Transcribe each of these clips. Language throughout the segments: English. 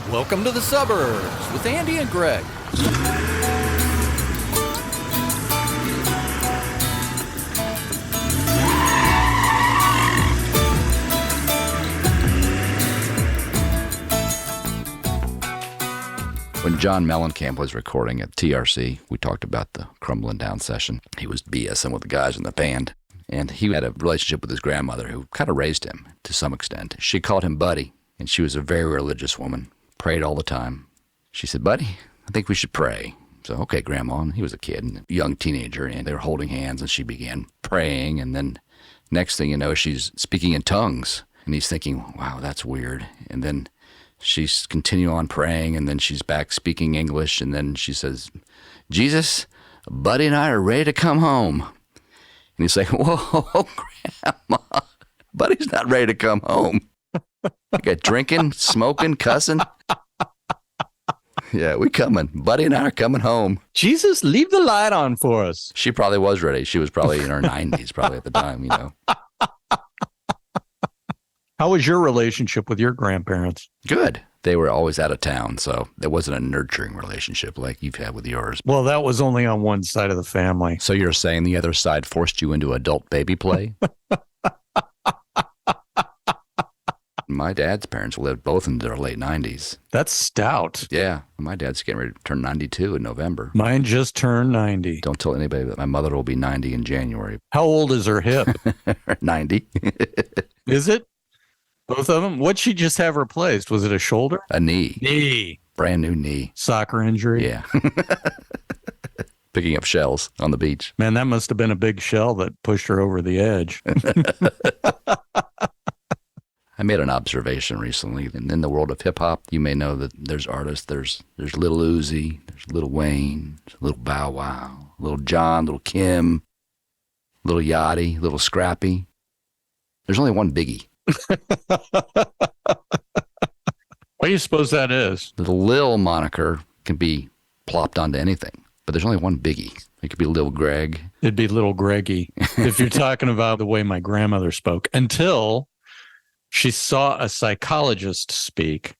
Welcome to the suburbs with Andy and Greg. When John Mellencamp was recording at TRC, we talked about the Crumblin Down session. He was BSing with the guys in the band, and he had a relationship with his grandmother who kind of raised him to some extent. She called him Buddy, and she was a very religious woman, prayed all the time. She said, "Buddy, I think we should pray." So, okay, Grandma. And he was a kid, a young teenager, and they were holding hands, and she began praying, and then next thing you know, she's speaking in tongues, and he's thinking, wow, that's weird. And then she's continue on praying, and then she's back speaking English, and then she says, "Jesus, Buddy and I are ready to come home." And he's like, "Whoa, Grandma, Buddy's not ready to come home. You got drinking, smoking, cussing. Yeah, we coming. Buddy and I are coming home." Jesus, leave the light on for us. She probably was ready. She was probably in her 90s, probably at the time, you know. How was your relationship with your grandparents? Good. They were always out of town, so there wasn't a nurturing relationship like you've had with yours. Well, that was only on one side of the family. So you're saying the other side forced you into adult baby play? My dad's parents lived both in their late 90s. That's stout. Yeah. My dad's getting ready to turn 92 in November. Mine just turned 90. Don't tell anybody that my mother will be 90 in January. How old is her hip? 90. Is it? Both of them? What'd she just have replaced? Was it a shoulder? A knee. Knee. Brand new knee. Soccer injury? Yeah. Picking up shells on the beach. Man, that must have been a big shell that pushed her over the edge. I made an observation recently. In the world of hip-hop, you may know that there's artists. There's Lil Uzi, there's Lil Wayne, there's Lil Bow Wow, Lil Jon, Lil Kim, Lil Yachty, Lil Scrappy. There's only one biggie. What do you suppose that is? The Lil moniker can be plopped onto anything, but there's only one biggie. It could be Lil Greg. It'd be Little Greggy, if you're talking about the way my grandmother spoke, until she saw a psychologist speak.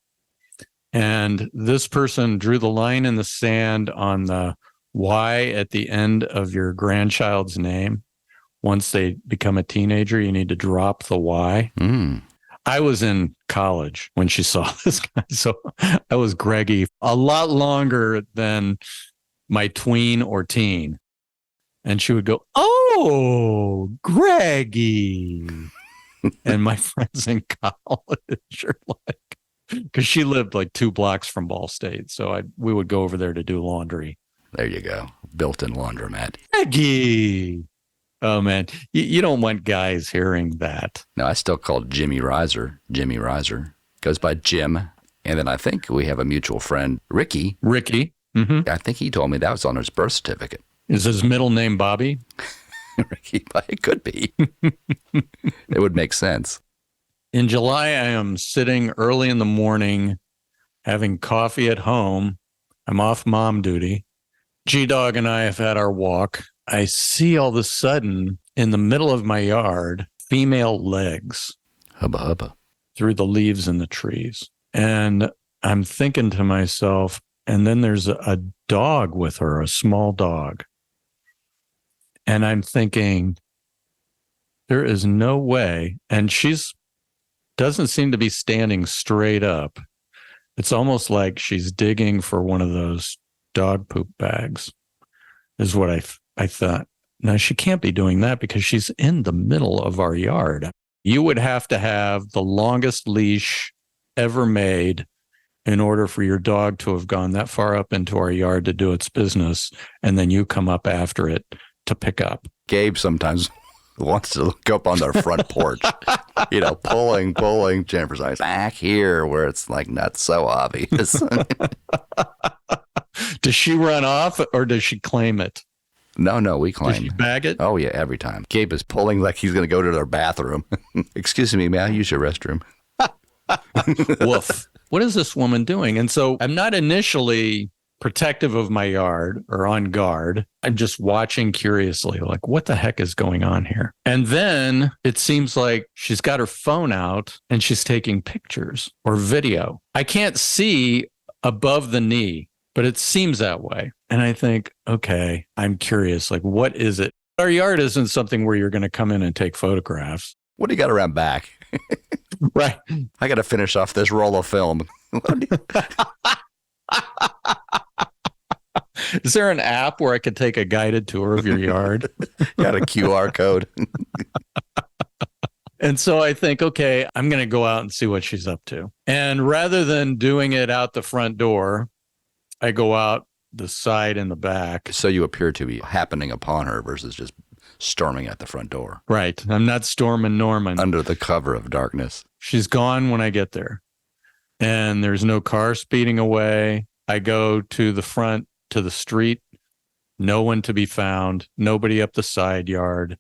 And this person drew the line in the sand on the Y at the end of your grandchild's name. Once they become a teenager, you need to drop the Y. I was in college when she saw this guy, so I was Greggy a lot longer than my tween or teen. And she would go, "Oh, Greggy." And my friends in college are like, because she lived like 2 blocks from Ball State, so we would go over there to do laundry. There you go. Built-in laundromat. Greggy. Oh, man. You don't want guys hearing that. No, I still call Jimmy Riser. Jimmy Riser. Goes by Jim. And then I think we have a mutual friend, Ricky. Ricky. Mm-hmm. I think he told me that was on his birth certificate. Is his middle name Bobby? Ricky, it could be. It would make sense. In July, I am sitting early in the morning, having coffee at home. I'm off mom duty. G-Dog and I have had our walk. I see all of a sudden in the middle of my yard, female legs. Hubba hubba. Through the leaves in the trees. And I'm thinking to myself, and then there's a dog with her, a small dog. And I'm thinking, there is no way. And she's doesn't seem to be standing straight up. It's almost like she's digging for one of those dog poop bags, is what I thought. Now, she can't be doing that because she's in the middle of our yard. You would have to have the longest leash ever made in order for your dog to have gone that far up into our yard to do its business, and then you come up after it to pick up. Gabe sometimes wants to look up on their front porch, pulling Jennifer's eyes back here where it's like not so obvious. Does she run off or does she claim it? No, we claim. Does she bag it? Oh, yeah, every time. Gabe is pulling like he's going to go to their bathroom. "Excuse me, may I use your restroom?" Woof. What is this woman doing? And so I'm not initially protective of my yard or on guard. I'm just watching curiously, like, what the heck is going on here? And then it seems like she's got her phone out and she's taking pictures or video. I can't see above the knee, but it seems that way. And I think, okay, I'm curious, like, what is it? Our yard isn't something where you're going to come in and take photographs. What do you got around back? Right. I got to finish off this roll of film. Is there an app where I could take a guided tour of your yard? Got a QR code. And so I think, okay, I'm going to go out and see what she's up to. And rather than doing it out the front door, I go out the side and the back. So you appear to be happening upon her versus just storming at the front door. Right. I'm not storming Norman. Under the cover of darkness. She's gone when I get there. And there's no car speeding away. I go to the front, to the street. No one to be found. Nobody up the side yard.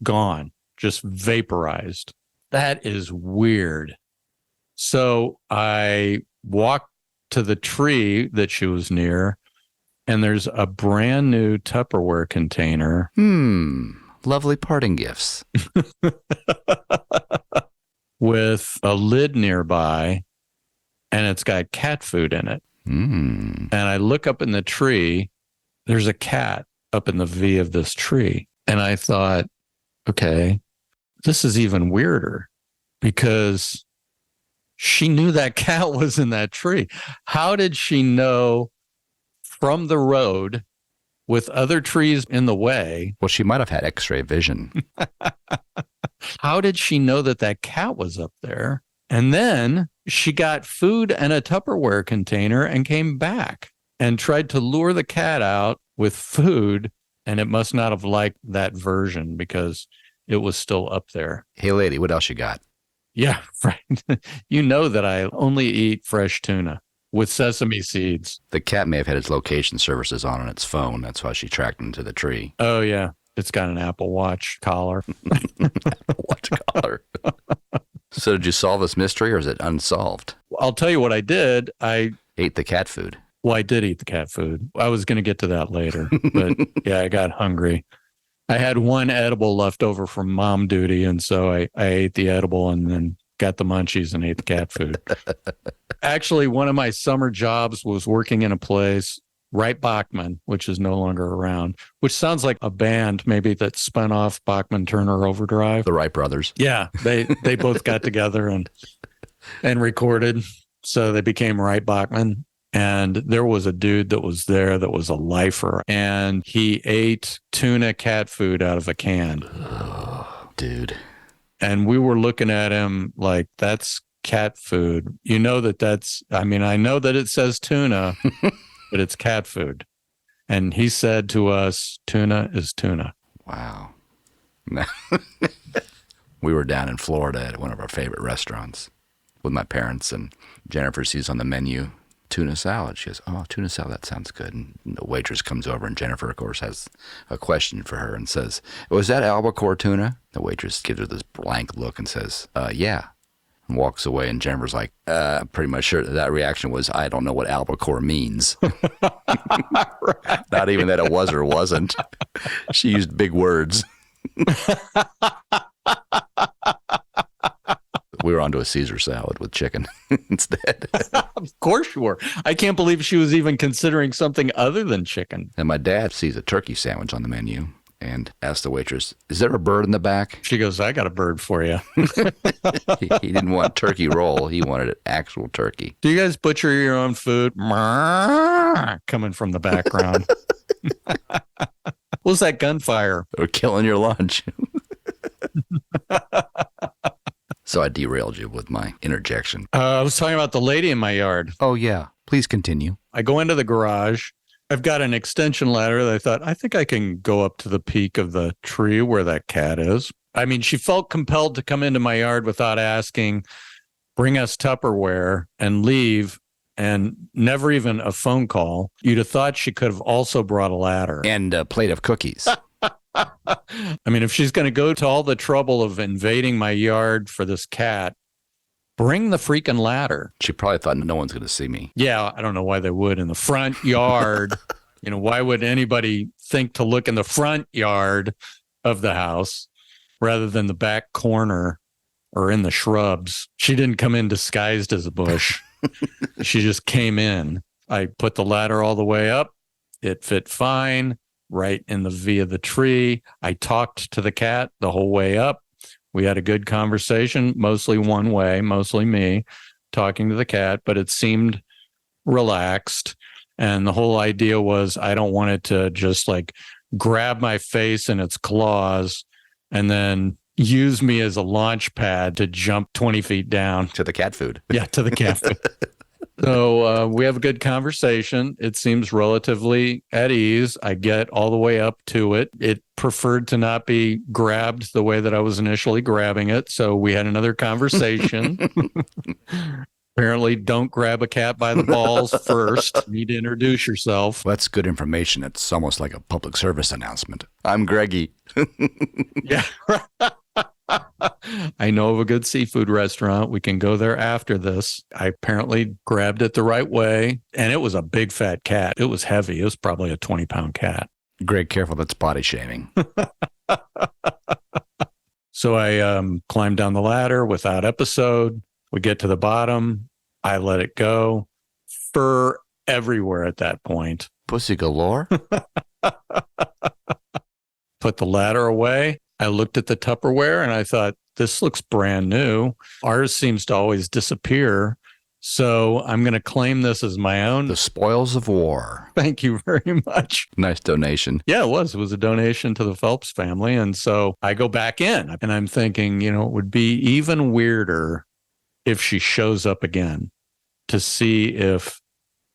Gone. Just vaporized. That is weird. So I walk to the tree that she was near, and there's a brand new Tupperware container. Lovely parting gifts. With a lid nearby, and it's got cat food in it. And I look up in the tree, there's a cat up in the V of this tree. And I thought, okay, this is even weirder because she knew that cat was in that tree. How did she know from the road with other trees in the way? Well, she might have had x-ray vision. How did she know that that cat was up there? And then she got food and a Tupperware container and came back and tried to lure the cat out with food. And it must not have liked that version because it was still up there. Hey, lady, what else you got? Yeah, right. You know that I only eat fresh tuna with sesame seeds. The cat may have had its location services on its phone. That's why she tracked him to the tree. Oh, yeah. It's got an Apple Watch collar. Watch collar. So did you solve this mystery or is it unsolved? I'll tell you what I did. I ate the cat food. Well, I did eat the cat food. I was going to get to that later, but yeah, I got hungry. I had one edible left over from mom duty, and so I ate the edible and then got the munchies and ate the cat food. Actually, one of my summer jobs was working in a place, Wright Bachman, which is no longer around, which sounds like a band maybe that spun off Bachman Turner Overdrive. The Wright brothers. Yeah, they both got together and recorded, so they became Wright Bachman. And there was a dude that was there that was a lifer, and he ate tuna cat food out of a can. Oh, dude. And we were looking at him like, that's cat food. You know I know that it says tuna, but it's cat food. And he said to us, tuna is tuna. Wow. We were down in Florida at one of our favorite restaurants with my parents, and Jennifer sees on the menu, tuna salad. She goes, oh, tuna salad, that sounds good. And the waitress comes over, and Jennifer, of course, has a question for her and says, was that albacore tuna? The waitress gives her this blank look and says, yeah. And walks away, and Jennifer's like, pretty much sure that reaction was, I don't know what albacore means. Right. Not even that it was or wasn't. She used big words. We were onto a Caesar salad with chicken instead. Of course you were. I can't believe she was even considering something other than chicken. And my dad sees a turkey sandwich on the menu and asks the waitress, is there a bird in the back? She goes, I got a bird for you. He didn't want turkey roll. He wanted an actual turkey. Do you guys butcher your own food? Coming from the background. What was that gunfire? Or killing your lunch. So I derailed you with my interjection. I was talking about the lady in my yard. Oh, yeah. Please continue. I go into the garage. I've got an extension ladder that I think I can go up to the peak of the tree where that cat is. I mean, she felt compelled to come into my yard without asking, bring us Tupperware and leave, and never even a phone call. You'd have thought she could have also brought a ladder. And a plate of cookies. I mean, if she's going to go to all the trouble of invading my yard for this cat, Bring the freaking ladder. She probably thought no one's going to see me. Yeah, I don't know why they would in the front yard. Why would anybody think to look in the front yard of the house rather than the back corner or in the shrubs? She didn't come in disguised as a bush. She just came in. I put the ladder all the way up. It fit fine right in the V of the tree. I talked to the cat the whole way up. We had a good conversation, mostly one way, mostly me talking to the cat, but it seemed relaxed. And the whole idea was I don't want it to just like grab my face in its claws and then use me as a launch pad to jump 20 feet down. To the cat food. Yeah, to the cat food. So we have a good conversation. It seems relatively at ease. I get all the way up to it. It preferred to not be grabbed the way that I was initially grabbing it. So we had another conversation. Apparently, don't grab a cat by the balls first. You need to introduce yourself. Well, that's good information. It's almost like a public service announcement. I'm Greggy. Yeah. I know of a good seafood restaurant. We can go there after this. I apparently grabbed it the right way, and it was a big fat cat. It was heavy. It was probably a 20-pound cat. Greg, careful. That's body shaming. So I climbed down the ladder without episode. We get to the bottom. I let it go. Fur everywhere at that point. Pussy galore? Put the ladder away. I looked at the Tupperware and I thought, this looks brand new. Ours seems to always disappear. So I'm going to claim this as my own. The spoils of war. Thank you very much. Nice donation. Yeah, it was. It was a donation to the Phelps family. And so I go back in and I'm thinking, it would be even weirder if she shows up again to see if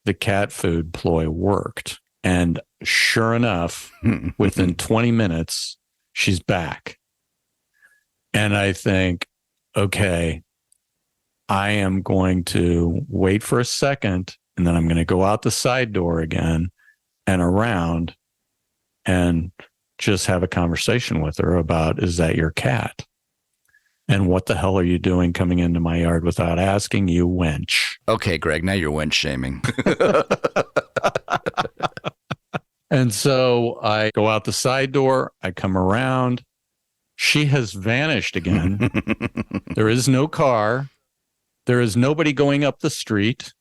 the cat food ploy worked. And sure enough, within 20 minutes, she's back. And I think, okay, I am going to wait for a second, and then I'm going to go out the side door again and around and just have a conversation with her about, is that your cat? And what the hell are you doing coming into my yard without asking, you wench? Okay, Greg, now you're wench shaming. And so I go out the side door. I come around. She has vanished again. There is no car. There is nobody going up the street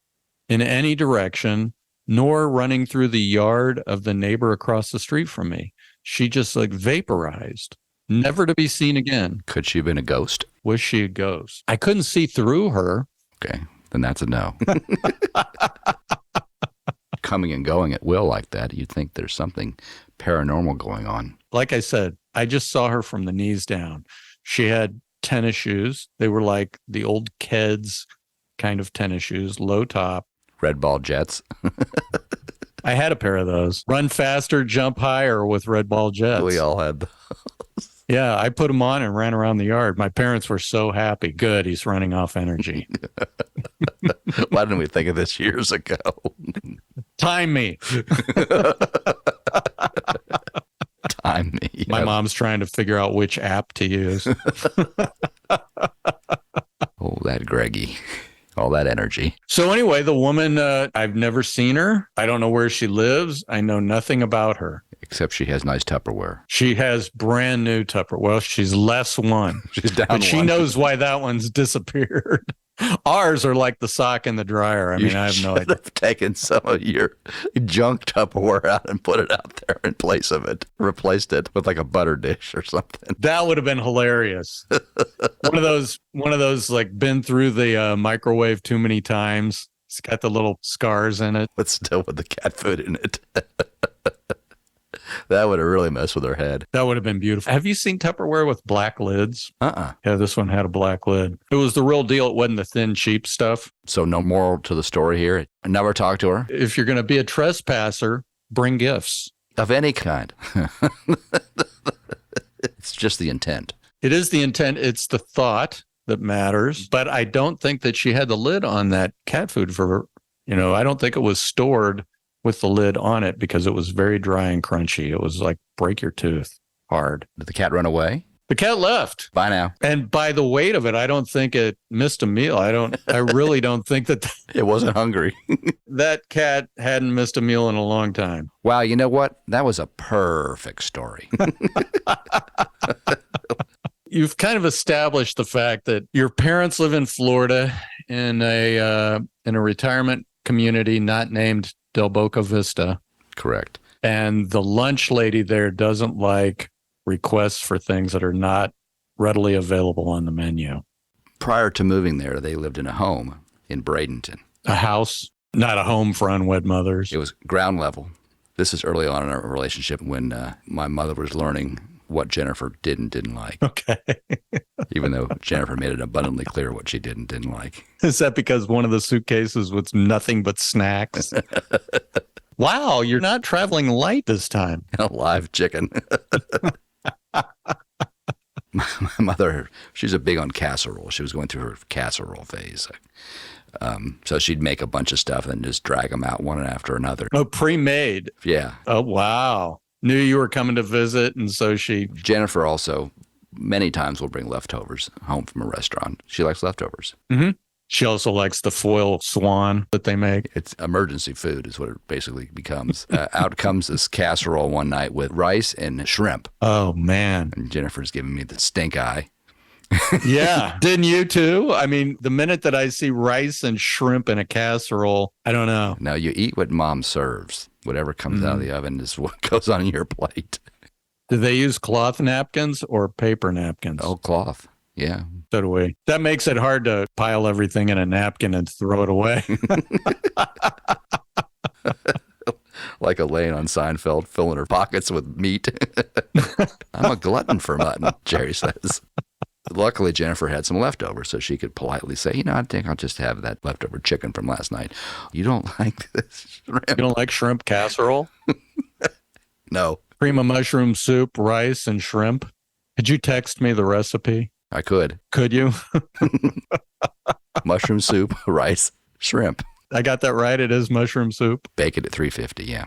in any direction, nor running through the yard of the neighbor across the street from me. She just like vaporized, never to be seen again. Could she have been a ghost? Was she a ghost? I couldn't see through her. Okay, then that's a no. Coming and going at will like that, you'd think there's something paranormal going on. Like I said, I just saw her from the knees down. She had tennis shoes. They were like the old Keds kind of tennis shoes, low top. Red ball jets. I had a pair of those. Run faster, jump higher with red ball jets. We all had those. Yeah, I put them on and ran around the yard. My parents were so happy. Good, he's running off energy. Why didn't we think of this years ago? Time me. Time me. My mom's trying to figure out which app to use. Oh, that Greggy. All that energy. So anyway, the woman, I've never seen her. I don't know where she lives. I know nothing about her. Except she has nice Tupperware. She has brand new Tupperware. Well, she's less one. She's down but she one. knows why that one's disappeared. Ours are like the sock in the dryer. I mean, I have no idea. Have taken some of your junk Tupperware out and put it out there in place of it. Replaced it with like a butter dish or something. That would have been hilarious. One of those like been through the microwave too many times. It's got the little scars in it. But still with the cat food in it. That would have really messed with her head. That would have been beautiful. Have you seen Tupperware with black lids? Uh-uh. Yeah, this one had a black lid. It was the real deal. It wasn't the thin, cheap stuff. So no moral to the story here. Never talk to her. If you're going to be a trespasser, bring gifts. Of any kind. It's just the intent. It is the intent. It's the thought that matters. But I don't think that she had the lid on that cat food for, I don't think it was stored with the lid on it because it was very dry and crunchy. It was like break your tooth hard. Did the cat run away? The cat left. Bye now. And by the weight of it, I don't think it missed a meal. I really don't think that It wasn't hungry. that cat hadn't missed a meal in a long time. Wow, you know what? That was a perfect story. You've kind of established the fact that your parents live in Florida in a retirement community not named Del Boca Vista. Correct. And the lunch lady there doesn't like requests for things that are not readily available on the menu. Prior to moving there, they lived in a home in Bradenton. A house, not a home for unwed mothers. It was ground level. This is early on in our relationship when my mother was learning what Jennifer did and didn't like. Okay. Even though Jennifer made it abundantly clear what she did and didn't like. Is that because one of the suitcases was nothing but snacks? Wow, you're not traveling light this time. A live chicken. My mother, she's a big on casserole. She was going through her casserole phase. So she'd make a bunch of stuff and just drag them out one after another. Oh, pre-made. Yeah. Oh, wow. Knew you were coming to visit, and so she... Jennifer also many times will bring leftovers home from a restaurant. She likes leftovers. Mm-hmm. She also likes the foil swan that they make. It's emergency food is what it basically becomes. Out comes this casserole one night with rice and shrimp. Oh, man. And Jennifer's giving me the stink eye. Yeah. Didn't you too? I mean, the minute that I see rice and shrimp in a casserole, I don't know. Now, you eat what mom serves. Whatever comes out of the oven is what goes on your plate. Do they use cloth napkins or paper napkins? Oh, cloth. Yeah. So do we. That makes it hard to pile everything in a napkin and throw it away. Like Elaine on Seinfeld, filling her pockets with meat. I'm a glutton for mutton, Jerry says. Luckily, Jennifer had some leftovers, so she could politely say, I think I'll just have that leftover chicken from last night. You don't like this shrimp? You don't like shrimp casserole? No. Cream of mushroom soup, rice, and shrimp. Could you text me the recipe? I could. Could you? Mushroom soup, rice, shrimp. I got that right. It is mushroom soup. Bake it at 350, yeah.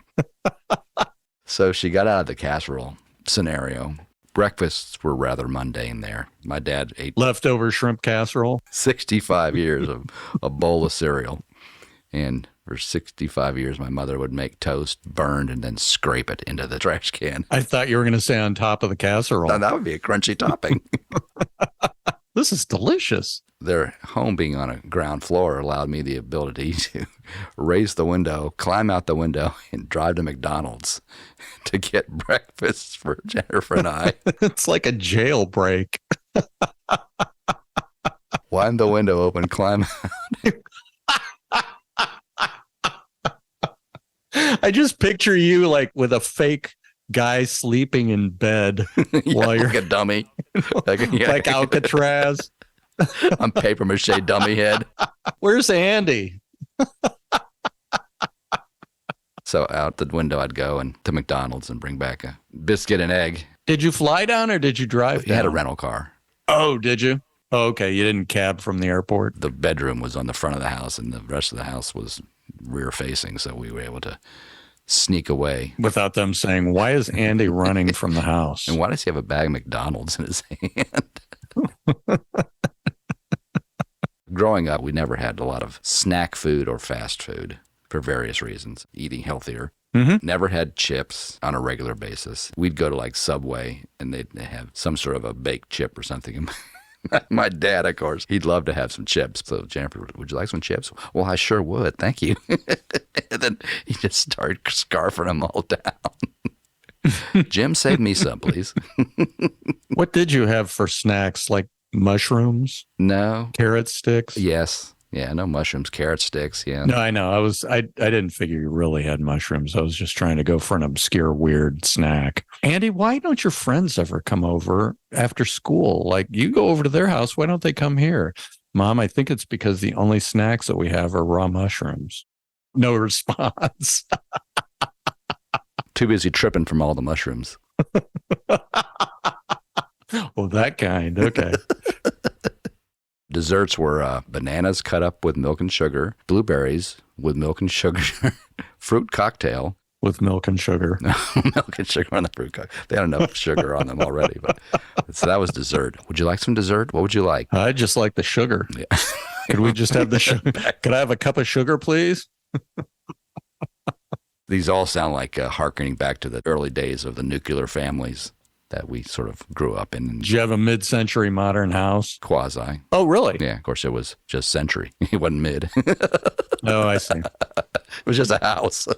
So she got out of the casserole scenario. Breakfasts were rather mundane there. My dad ate Leftover shrimp casserole. 65 years of a bowl of cereal. And for 65 years, my mother would make toast, burned, and then scrape it into the trash can. I thought you were going to say on top of the casserole. Now, that would be a crunchy topping. This is delicious. Their home being on a ground floor allowed me the ability to raise the window, climb out the window, and drive to McDonald's to get breakfast for Jennifer and I. It's like a jailbreak. Wind the window open, climb out. I just picture you like with a fake guy sleeping in bed while you're like a dummy. like Alcatraz. I'm paper mache dummy head. Where's Andy? So out the window I'd go and to McDonald's and bring back a biscuit and egg. Did you fly down or did you drive down? You had a rental car. Oh, did you? Oh, okay. You didn't cab from the airport? The bedroom was on the front of the house and the rest of the house was rear facing. So we were able to sneak away. Without them saying, why is Andy running from the house? And why does he have a bag of McDonald's in his hand? Growing up, we never had a lot of snack food or fast food for various reasons. Eating healthier. Mm-hmm. Never had chips on a regular basis. We'd go to like Subway and they'd have some sort of a baked chip or something. My dad, of course, he'd love to have some chips. So, Jennifer, would you like some chips? Well, I sure would. Thank you. And then he just started scarfing them all down. Jim, save me some, please. What did you have for snacks? Like mushrooms? No. Carrot sticks? Yes. Yeah, no mushrooms, carrot sticks. Yeah. No, I know. I didn't figure you really had mushrooms. I was just trying to go for an obscure, weird snack. Andy, why don't your friends ever come over after school? Like, you go over to their house. Why don't they come here? Mom, I think it's because the only snacks that we have are raw mushrooms. No response. Too busy tripping from all the mushrooms. Oh, that kind. Okay. Desserts were bananas cut up with milk and sugar, blueberries with milk and sugar, fruit cocktail. with milk and sugar. Milk and sugar on the fruit cake. They had enough sugar on them already. But so that was dessert. Would you like some dessert? What would you like? I just like the sugar. Yeah. Could we just have the sugar? Could I have a cup of sugar, please? These all sound like hearkening back to the early days of the nuclear families that we sort of grew up in. Did you have a mid-century modern house? Quasi. Oh, really? Yeah, of course it was just century. It wasn't mid. Oh, I see. It was just a house.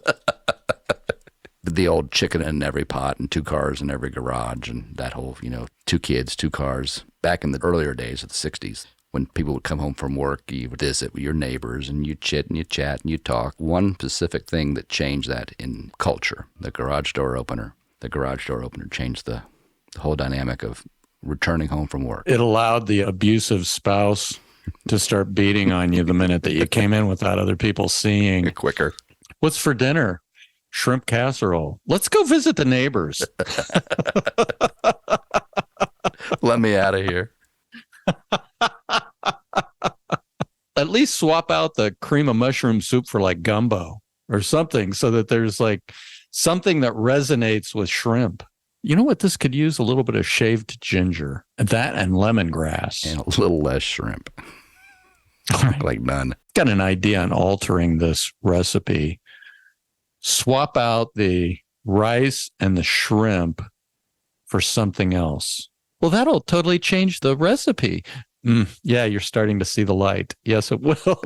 The old chicken in every pot and 2 cars in every garage and that whole, 2 kids, 2 cars. Back in the earlier days of the 60s, when people would come home from work, you would visit with your neighbors and you chit and you chat and you talk. One specific thing that changed that in culture, the garage door opener. The garage door opener changed the whole dynamic of returning home from work. It allowed the abusive spouse to start beating on you the minute that you came in without other people seeing. Quicker. What's for dinner? Shrimp casserole. Let's go visit the neighbors. Let me out of here. At least swap out the cream of mushroom soup for like gumbo or something so that there's like something that resonates with shrimp. You know what? This could use a little bit of shaved ginger, that and lemongrass. And a little less shrimp. All right. Like none. Got an idea on altering this recipe. Swap out the rice and the shrimp for something else. Well, that'll totally change the recipe. Yeah, you're starting to see the light. Yes, it will.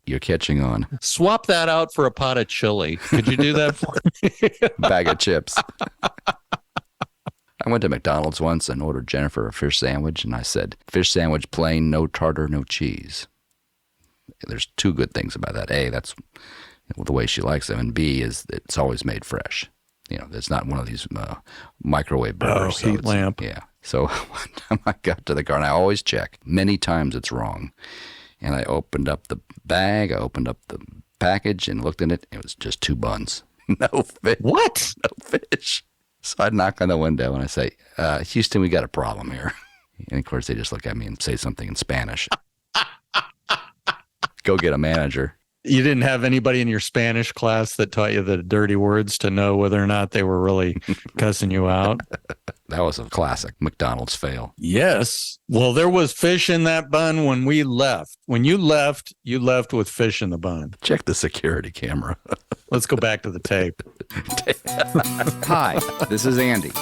You're catching on. Swap that out for a pot of chili. Could you do that for me? Bag of chips. I went to McDonald's once and ordered Jennifer a fish sandwich, and I said, fish sandwich plain, no tartar, no cheese. There's 2 good things about that. A, that's the way she likes them, and B, is it's always made fresh. It's not one of these microwave burgers. Oh, heat lamp. Yeah. So one time I got to the car, and I always check. Many times it's wrong. And I opened up the bag, I opened up the package and looked in it. It was just 2 buns. No fish. What? No fish. So I knock on the window and I say, Houston, we got a problem here. And of course they just look at me and say something in Spanish. Go get a manager. You didn't have anybody in your Spanish class that taught you the dirty words to know whether or not they were really cussing you out? That was a classic McDonald's fail. Yes. Well, there was fish in that bun when we left. When you left with fish in the bun. Check the security camera. Let's go back to the tape. Hi, this is Andy.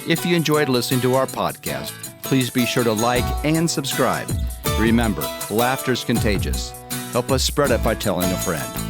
If you enjoyed listening to our podcast, please be sure to like and subscribe. Remember, laughter's contagious. Help us spread it by telling a friend.